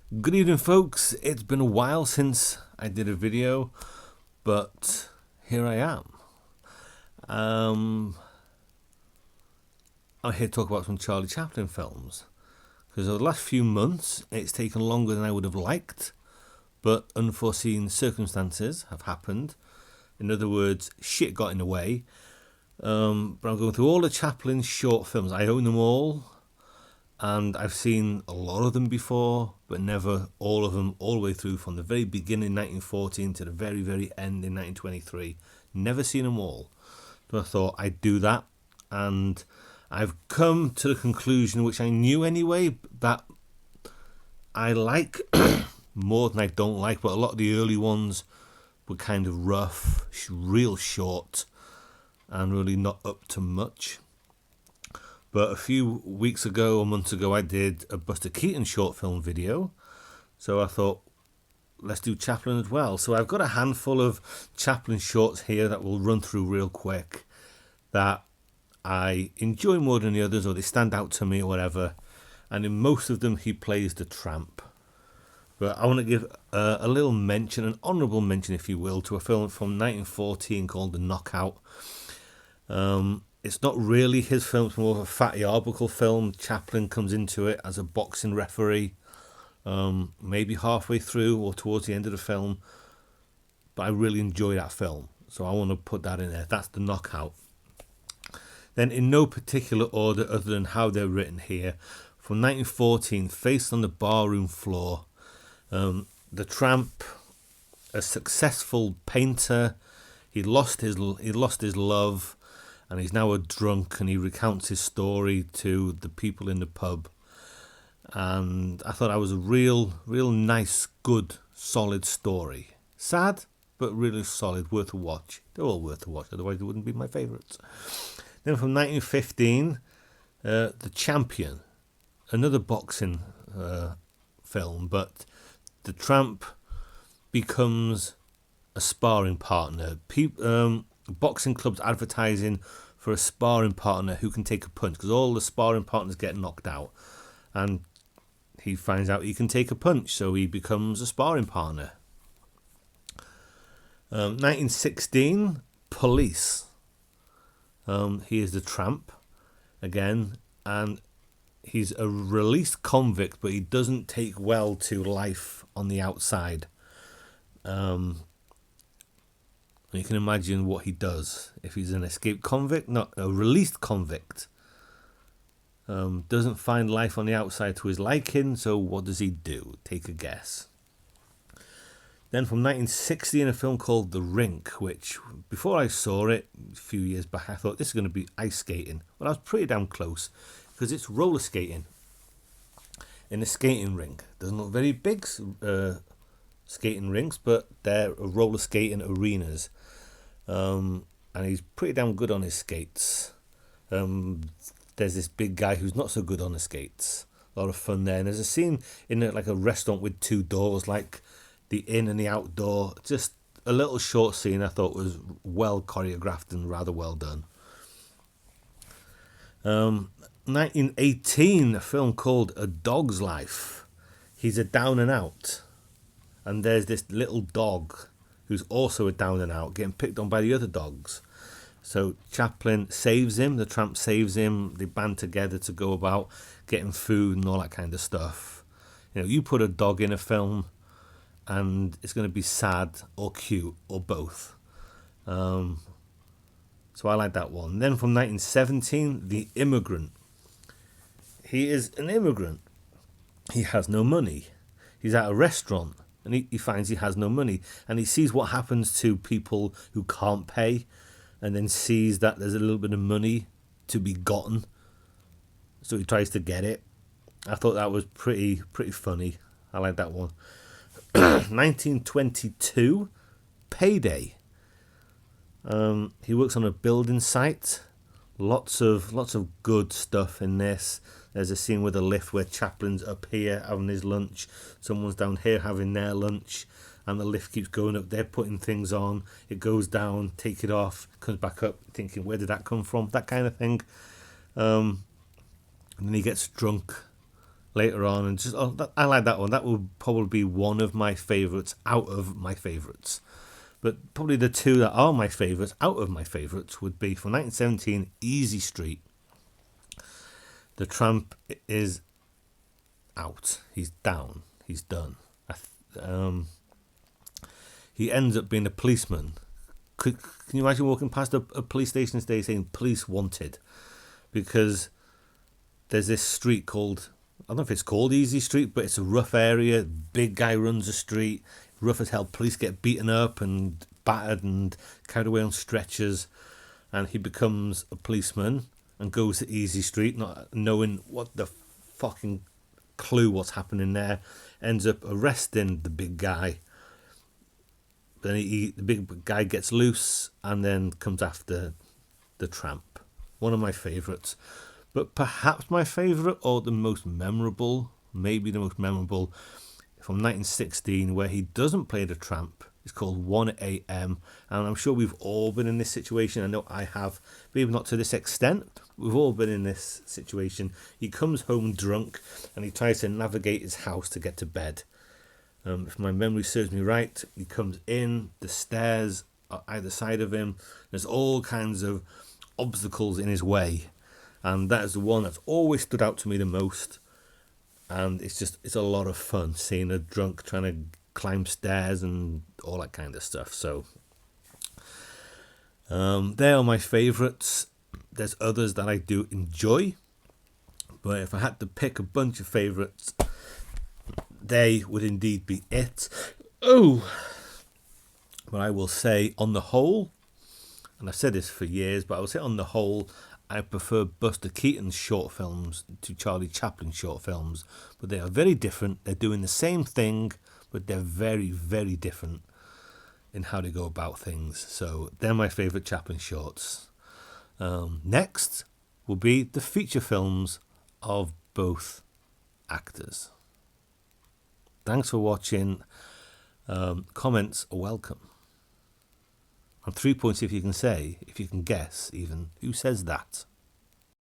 Good evening, folks. It's been a while since I did a video, but here I am. I'm here to talk about some Charlie Chaplin films, because over the last few months it's taken longer than I would have liked, but unforeseen circumstances have happened. In other words, shit got in the way. But I'm going through all the Chaplin short films. I own them all, and I've seen a lot of them before, but never all of them all the way through from the very beginning in 1914 to the very, very end in 1923. Never seen them all. So I thought I'd do that, and I've come to the conclusion, which I knew anyway, that I like more than I don't like, but a lot of the early ones were kind of rough, real short, and really not up to much. But a few weeks ago, a month ago, I did a Buster Keaton short film video. So I thought, let's do Chaplin as well. So I've got a handful of Chaplin shorts here that we'll run through real quick that I enjoy more than the others, or they stand out to me or whatever. And in most of them, he plays the tramp. But I want to give a little mention, an honourable mention, if you will, to a film from 1914 called The Knockout. It's not really his film, it's more of a Fatty Arbuckle film. Chaplin comes into it as a boxing referee, maybe halfway through or towards the end of the film. But I really enjoy that film, so I want to put that in there. That's The Knockout. Then, in no particular order other than how they're written here, from 1914, Faced on the Barroom Floor. The tramp, a successful painter, he lost his love, and he's now a drunk, and he recounts his story to the people in the pub. And I thought that was a real nice, good, solid story. Sad, but really solid, worth a watch. They're all worth a watch, otherwise they wouldn't be my favourites. Then from 1915, The Champion, another boxing film, but the tramp becomes a sparring partner. Boxing clubs advertising for a sparring partner who can take a punch, because all the sparring partners get knocked out, and he finds out he can take a punch, so he becomes a sparring partner. 1916, Police. He is the tramp again, and he's a released convict, but he doesn't take well to life on the outside. You can imagine what he does if he's an escaped convict, not a released convict. Doesn't find life on the outside to his liking, so what does he do? Take a guess. Then from 1960, in a film called The Rink, which, before I saw it a few years back, I thought this is going to be ice skating. Well, I was pretty damn close, because it's roller skating in a skating rink. Doesn't look very big, skating rinks, but they're roller skating arenas. And he's pretty damn good on his skates. There's this big guy who's not so good on the skates. A lot of fun there. And there's a scene in like a restaurant with two doors, like the in and the outdoor. Just a little short scene I thought was well choreographed and rather well done. 1918, a film called A Dog's Life. He's a down and out, and there's this little dog who's also a down and out, getting picked on by the other dogs. So Chaplin saves him, the tramp saves him, they band together to go about getting food and all that kind of stuff. You know, you put a dog in a film and it's going to be sad or cute or both. So I like that one. Then from 1917, The Immigrant. He is an immigrant. He has no money. He's at a restaurant, and he finds he has no money, and he sees what happens to people who can't pay, and then sees that there's a little bit of money to be gotten, so he tries to get it. I thought that was pretty funny. I like that one. 1922, Payday. He works on a building site. Lots of good stuff in this. There's a scene with a lift where Chaplin's up here having his lunch, someone's down here having their lunch, and the lift keeps going up. They're putting things on. It goes down, take it off, comes back up, thinking, where did that come from? That kind of thing. And then he gets drunk later on, and just I like that one. That would probably be one of my favourites out of my favourites. But probably the two that are my favourites out of my favourites would be from 1917, Easy Street. The tramp is out. He's down. He's done. He ends up being a policeman. Can you imagine walking past a police station today saying police wanted? Because there's this street called, I don't know if it's called Easy Street, but it's a rough area. Big guy runs the street. Rough as hell. Police get beaten up and battered and carried away on stretchers. And he becomes a policeman and goes to Easy Street, not knowing what the fucking clue what's happening there. Ends up arresting the big guy. Then the big guy gets loose and then comes after the tramp. One of my favourites. But perhaps my favourite, or the most memorable, maybe the most memorable, from 1916, where he doesn't play the tramp. It's called 1 a.m. And I'm sure we've all been in this situation. I know I have, maybe not to this extent. We've all been in this situation. He comes home drunk and he tries to navigate his house to get to bed. If my memory serves me right, he comes in, the stairs are either side of him. There's all kinds of obstacles in his way. And that is the one that's always stood out to me the most. And it's a lot of fun seeing a drunk trying to climb stairs and all that kind of stuff. So they are my favourites. There's others that I do enjoy. But if I had to pick a bunch of favourites, they would indeed be it. Oh! But I will say, on the whole, and I've said this for years, but I will say on the whole, I prefer Buster Keaton's short films to Charlie Chaplin's short films. But they are very different. They're doing the same thing, but they're very, very different in how they go about things. So they're my favourite Chaplin shorts. Next will be the feature films of both actors. Thanks for watching. Comments are welcome. And 3 points if you can guess even, who says that?